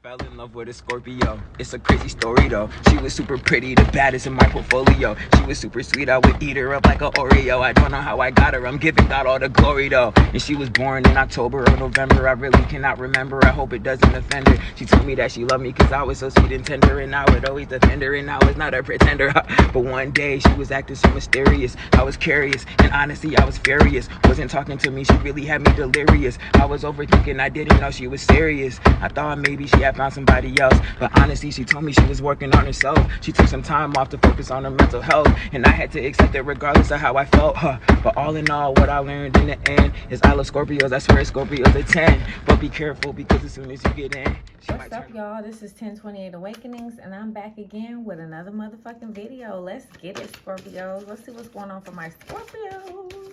Fell in love with a Scorpio. It's a crazy story though. She was super pretty, the baddest in my portfolio. She was super sweet, I would eat her up like an Oreo. I don't know how I got her, I'm giving God all the glory though. And she was born in October or November, I really cannot remember. I hope it doesn't offend her. She told me that she loved me cause I was so sweet and tender, and I would always defend her, and I was not a pretender. But one day she was acting so mysterious. I was curious, and honestly I was furious. Wasn't talking to me, she really had me delirious. I was overthinking, I didn't know she was serious. I thought maybe she had found somebody else, but honestly she told me she was working on herself. She took some time off to focus on her mental health, and I had to accept it regardless of how I felt. But all in all, what I learned in the end is I love Scorpios. I swear Scorpios are 10, but be careful because as soon as you get in, what's up, y'all? This is 1028 Awakenings, and I'm back again with another motherfucking video. Let's get it, Scorpios. Let's see what's going on for my Scorpios.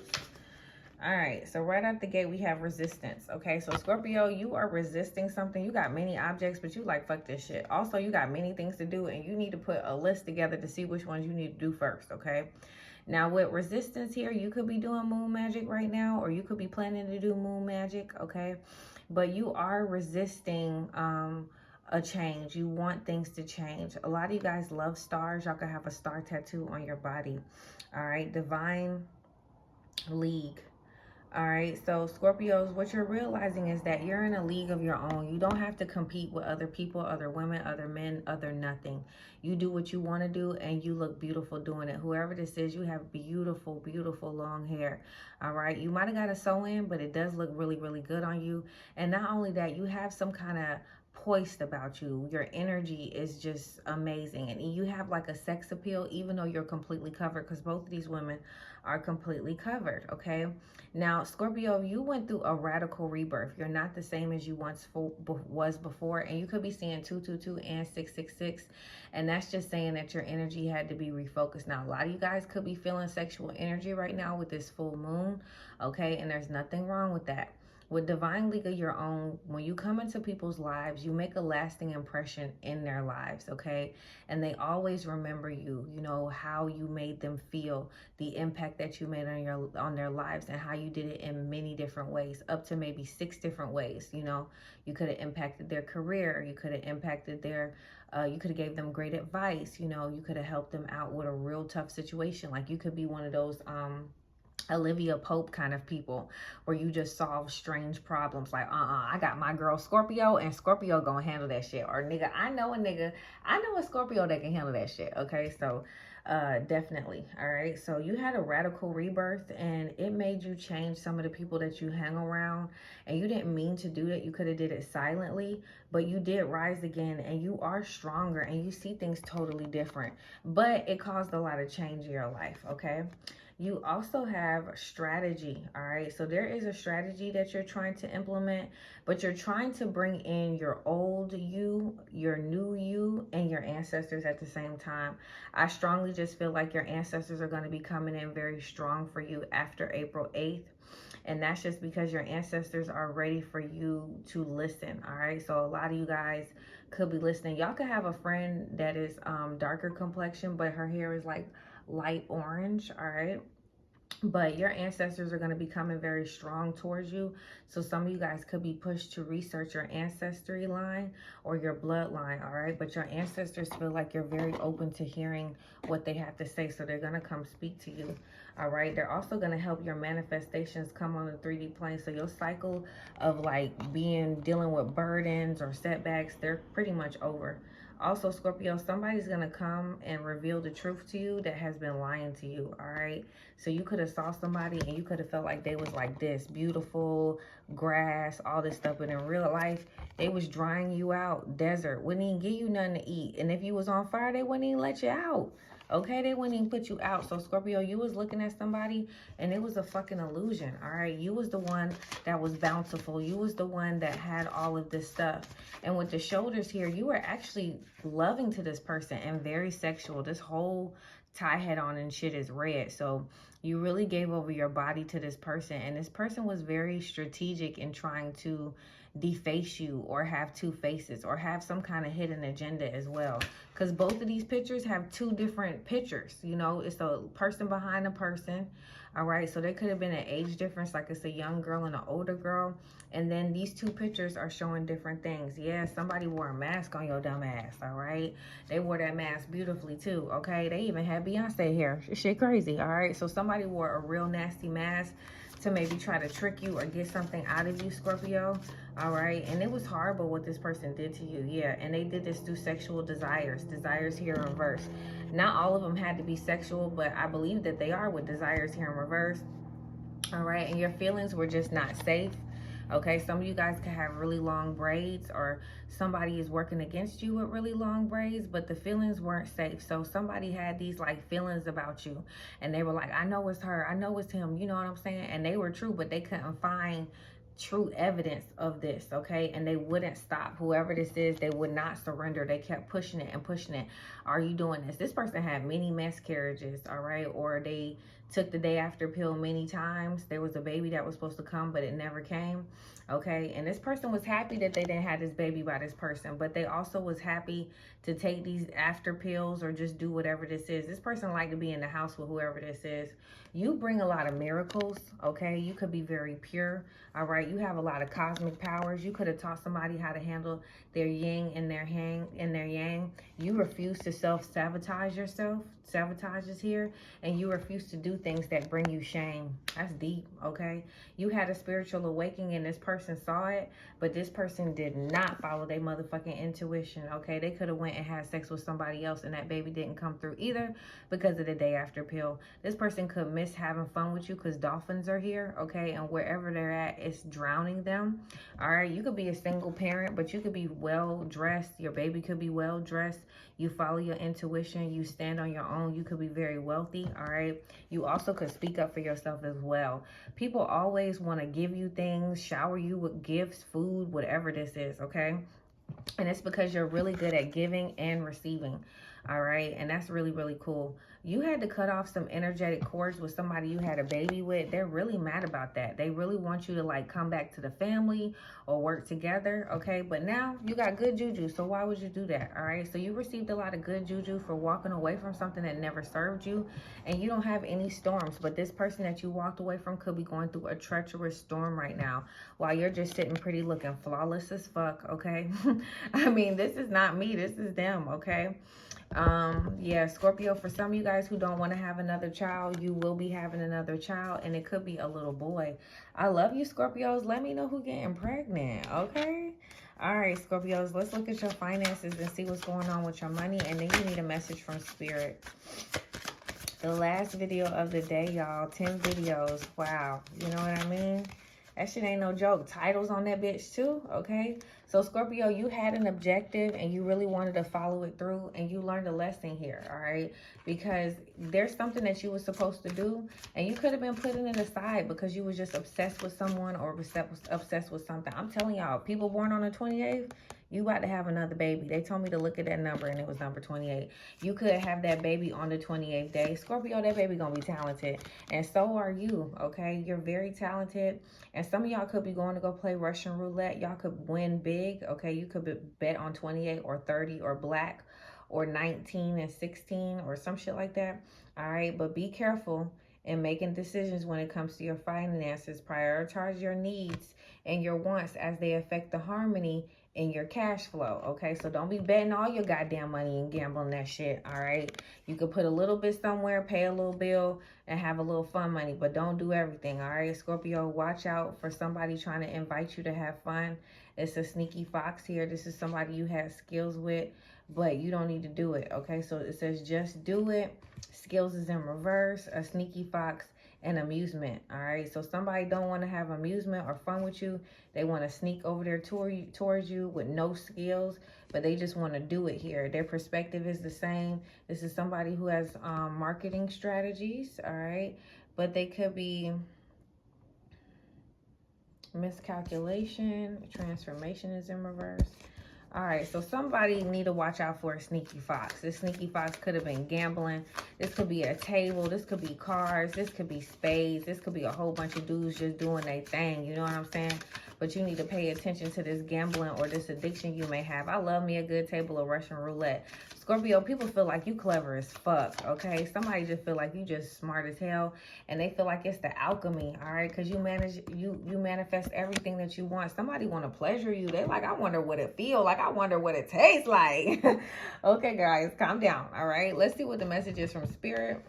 All right, so right out the gate, we have resistance. Okay, so Scorpio, you are resisting something. You got many objects, but you like, fuck this shit. Also, you got many things to do, and you need to put a list together to see which ones you need to do first, okay? Now, with resistance here, you could be doing moon magic right now, or you could be planning to do moon magic, okay? But you are resisting a change. You want things to change. A lot of you guys love stars. Y'all could have a star tattoo on your body. All right, divine league. All right, so Scorpios, what you're realizing is that you're in a league of your own. You don't have to compete with other people, other women, other men, other nothing. You do what you want to do, and you look beautiful doing it. Whoever this is, you have beautiful, beautiful long hair. All right, you might have got a sew in, but it does look really, really good on you. And not only that, you have some kind of poised about you. Your energy is just amazing, and you have like a sex appeal even though you're completely covered, because both of these women are completely covered. Okay, now Scorpio, you went through a radical rebirth. You're not the same as you once was before, and you could be seeing 222 and 666, and that's just saying that your energy had to be refocused. Now a lot of you guys could be feeling sexual energy right now with this full moon, okay, and there's nothing wrong with that. With divine league of your own, when you come into people's lives, you make a lasting impression in their lives, okay? And they always remember you, you know, how you made them feel, the impact that you made on their lives, and how you did it in many different ways, up to maybe 6 different ways. You know, you could have impacted their career, you could have impacted their you could have gave them great advice, you know, you could have helped them out with a real tough situation. Like you could be one of those Olivia Pope kind of people where you just solve strange problems like I got my girl Scorpio, and Scorpio gonna handle that shit. Or I know a Scorpio that can handle that shit. Okay, so definitely. All right, so you had a radical rebirth, and it made you change some of the people that you hang around, and you didn't mean to do that. You could have did it silently, but you did rise again, and you are stronger, and you see things totally different, but it caused a lot of change in your life. Okay, you also have strategy. All right, so there is a strategy that you're trying to implement, but you're trying to bring in your old you, your new you, and your ancestors at the same time. I strongly just feel like your ancestors are going to be coming in very strong for you after April 8th, and that's just because your ancestors are ready for you to listen. All right, so a lot of you guys could be listening. Y'all could have a friend that is darker complexion, but her hair is like light orange. All right, but your ancestors are going to be coming very strong towards you. So some of you guys could be pushed to research your ancestry line or your bloodline. All right, but your ancestors feel like you're very open to hearing what they have to say, so they're going to come speak to you. All right, they're also going to help your manifestations come on the 3D plane. So your cycle of like dealing with burdens or setbacks, they're pretty much over. Also, Scorpio, somebody's going to come and reveal the truth to you that has been lying to you. All right, so you could have saw somebody and you could have felt like they was like this beautiful grass, all this stuff, but in real life they was drying you out, desert, wouldn't even give you nothing to eat, and if you was on fire they wouldn't even let you out. Okay, they wouldn't even put you out. So Scorpio, you was looking at somebody and it was a fucking illusion. All right, you was the one that was bountiful, you was the one that had all of this stuff. And with the shoulders here, you were actually loving to this person and very sexual. This whole tie head on and shit is red. So you really gave over your body to this person, and this person was very strategic in trying to deface you or have two faces or have some kind of hidden agenda as well. Because both of these pictures have two different pictures. You know, it's a person behind a person. All right, so there could have been an age difference, like it's a young girl and an older girl. And then these two pictures are showing different things. Yeah, somebody wore a mask on your dumb ass, all right? They wore that mask beautifully too, okay? They even had Beyonce here. Shit crazy, all right? So somebody wore a real nasty mask to maybe try to trick you or get something out of you, Scorpio, all right? And it was horrible what this person did to you, yeah. And they did this through sexual desires here in reverse. Not all of them had to be sexual, but I believe that they are with desires here in reverse, all right? And your feelings were just not safe. Okay, some of you guys could have really long braids, or somebody is working against you with really long braids, but the feelings weren't safe. So somebody had these like feelings about you, and they were like, I know it's her, I know it's him, you know what I'm saying? And they were true, but they couldn't find true evidence of this, okay? And they wouldn't stop. Whoever this is, they would not surrender. They kept pushing it and pushing it. Are you doing this? This person had many miscarriages, all right? Or they took the day after pill many times. There was a baby that was supposed to come, but it never came, okay? And this person was happy that they didn't have this baby by this person, but they also was happy to take these after pills or just do whatever this is. This person liked to be in the house with whoever this is. You bring a lot of miracles, okay? You could be very pure, all right? You have a lot of cosmic powers. You could have taught somebody how to handle their yin and their yang. You refuse to self-sabotage yourself. Sabotage is here. And you refuse to do things that bring you shame. That's deep, okay? You had a spiritual awakening and this person saw it, but this person did not follow their motherfucking intuition, okay? They could have went and had sex with somebody else and that baby didn't come through either because of the day after pill. This person could miss having fun with you because dolphins are here, okay? And wherever they're at, it's drowning them, all right? You could be a single parent, but you could be well-dressed. Your baby could be well-dressed. You follow your intuition. You stand on your own. You could be very wealthy, all right? You also could speak up for yourself as well. People always want to give you things, shower you with gifts, food, whatever this is, okay? And it's because you're really good at giving and receiving, all right? And that's really, really cool. You had to cut off some energetic cords with somebody you had a baby with. They're really mad about that. They really want you to like come back to the family or work together, okay? But now you got good juju, so why would you do that, all right? So you received a lot of good juju for walking away from something that never served you, and you don't have any storms. But this person that you walked away from could be going through a treacherous storm right now while you're just sitting pretty looking flawless as fuck, okay? I mean, this is not me, this is them, okay? Yeah, Scorpio, for some of you guys who don't want to have another child, you will be having another child, and it could be a little boy. I love you, Scorpios. Let me know who getting pregnant, okay? All right, Scorpios, let's look at your finances and see what's going on with your money, and then you need a message from Spirit. The last video of the day, y'all. 10 videos. Wow. You know what I mean? That shit ain't no joke. Titles on that bitch too, okay? So Scorpio, you had an objective and you really wanted to follow it through, and you learned a lesson here, all right? Because there's something that you were supposed to do and you could have been putting it aside because you was just obsessed with someone or obsessed with something. I'm telling y'all, people born on the 28th, you about to have another baby. They told me to look at that number and it was number 28. You could have that baby on the 28th day. Scorpio, that baby gonna be talented. And so are you, okay? You're very talented. And some of y'all could be going to go play Russian roulette. Y'all could win big, okay? You could bet on 28 or 30 or black or 19 and 16 or some shit like that, all right? But be careful in making decisions when it comes to your finances. Prioritize your needs and your wants as they affect the harmony in your cash flow, okay? So don't be betting all your goddamn money and gambling that shit, all right? You could put a little bit somewhere, pay a little bill, and have a little fun money, but don't do everything, all right? Scorpio, watch out for somebody trying to invite you to have fun. It's a sneaky fox here. This is somebody you have skills with, but you don't need to do it, okay? So it says just do it. Skills is in reverse, a sneaky fox, and amusement, all right? So somebody don't want to have amusement or fun with you. They want to sneak over there towards you with no skills, but they just want to do it here. Their perspective is the same. This is somebody who has marketing strategies, all right? But they could be miscalculation. Transformation is in reverse. All right, so somebody need to watch out for a sneaky fox. This sneaky fox could have been gambling. This could be a table. This could be cars. This could be spades. This could be a whole bunch of dudes just doing their thing. You know what I'm saying? but you need to pay attention to this gambling or this addiction you may have. I love me a good table of Russian roulette. Scorpio, people feel like you clever as fuck, okay? Somebody just feel like you just smart as hell, and they feel like it's the alchemy, all right? Because you manifest everything that you want. Somebody want to pleasure you. They like, I wonder what it feel like. I wonder what it tastes like. Okay, guys, calm down, all right? Let's see what the message is from Spirit.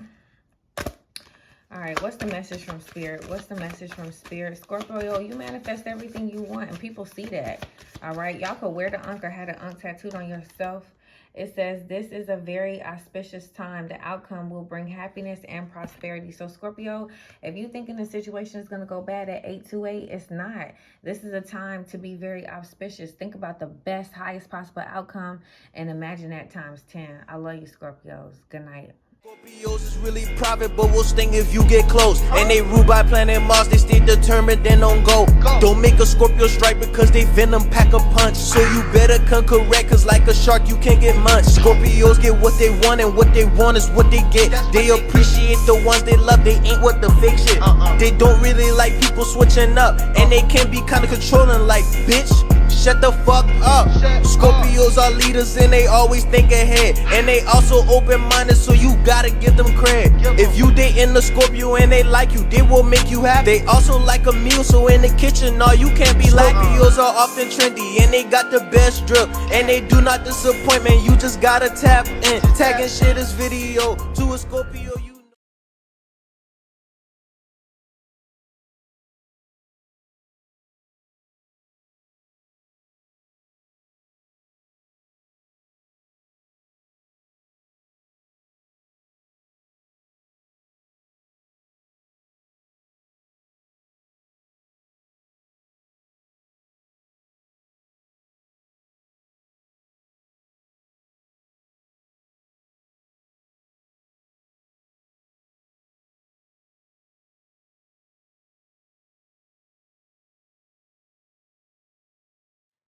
All right, what's the message from Spirit? What's the message from Spirit? Scorpio, you manifest everything you want, and people see that, all right? Y'all could wear the Ankh or have the Ankh tattooed on yourself. It says, this is a very auspicious time. The outcome will bring happiness and prosperity. So, Scorpio, if you thinking the situation is going to go bad at 828, it's not. This is a time to be very auspicious. Think about the best, highest possible outcome, and imagine that times 10. I love you, Scorpios. Good night. Scorpios is really private, but will sting if you get close. And they rule by planet Mars, they stay determined, then don't go. Don't make a Scorpio strike because they venom pack a punch. So you better come correct, cause like a shark you can't get munched. Scorpios get what they want, and what they want is what they get. They appreciate the ones they love, they ain't what the fake shit. They don't really like people switching up, and they can be kinda controlling like, bitch, shut the fuck up. Scorpios are leaders and they always think ahead, and they also open-minded, so you gotta give them credit. If you dating a Scorpio and they like you, they will make you happy. They also like a meal, so in the kitchen, no, you can't be like. Scorpios are often trendy and they got the best drip, and they do not disappoint, man. You just gotta tap in. Tag and share this video to a Scorpio you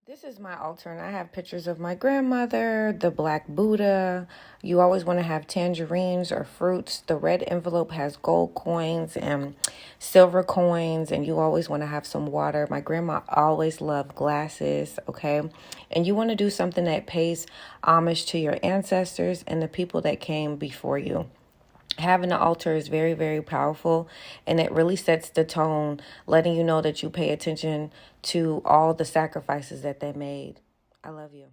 This is my altar, and I have pictures of my grandmother, the black Buddha. You always want to have tangerines or fruits. The red envelope has gold coins and silver coins, and you always want to have some water. My grandma always loved glasses, okay? And you want to do something that pays homage to your ancestors and the people that came before you. Having an altar is very, very powerful, and it really sets the tone, letting you know that you pay attention to all the sacrifices that they made. I love you.